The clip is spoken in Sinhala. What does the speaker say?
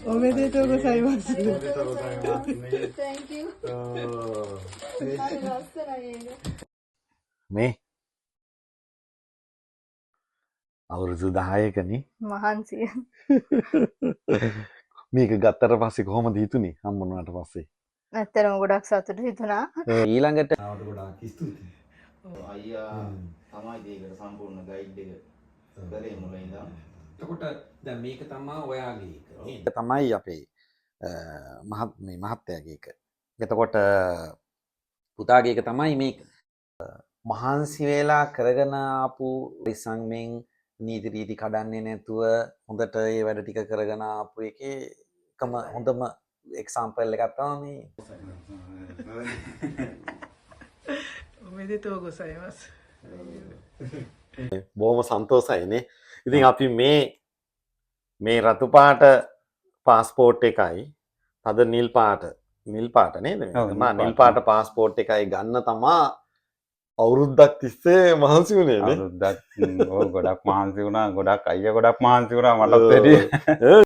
おめでとうございます。おめでとうございますね。Thank you. මේ අවුරුදු 10කනේ මහන්සිය. මේක ගත්තට පස්සේ කොහොමද හිතුනේ හම්බුනාට පස්සේ? ඇත්තටම ගොඩක් සතුටු හිතුණා. ඊළඟට ආවට ගොඩාක් ස්තුතියි. අයියා තමයි මේකට සම්පූර්ණ ගයිඩ් එක කරේ මුලින් ඉඳන්. එතකොට දැන් මේක තමයි ඔයාගේ එක නේද? ඒක තමයි අපේ මේ මහත්තයාගේ එක. එතකොට පුතාගේ එක තමයි මේක. මහන්සි වේලා කරගෙන ආපු විසංමෙන් නීති රීති කඩන්නේ නැතුව හොඳට ඒ වැඩ ටික කරගෙන ආපු එකේ එකම හොඳම එක්සැම්පල් එකක් තමයි මේ. おめでとうございます。 බොහොම සන්තෝෂයිනේ. ඉතින් අපි මේ රතු පාට පාස්පෝර්ට් එකයි අද නිල් පාට නේද? නිල් පාට පාස්පෝර්ට් එකයි ගන්න තමා අවුරුද්දක් තිස්සේ මහන්සි වුණේ නේ. අවුරුද්දක් ගොඩක් මහන්සි වුණා. ගොඩක් අයියා ගොඩක් මහන්සි වුණා මටත් වැඩි.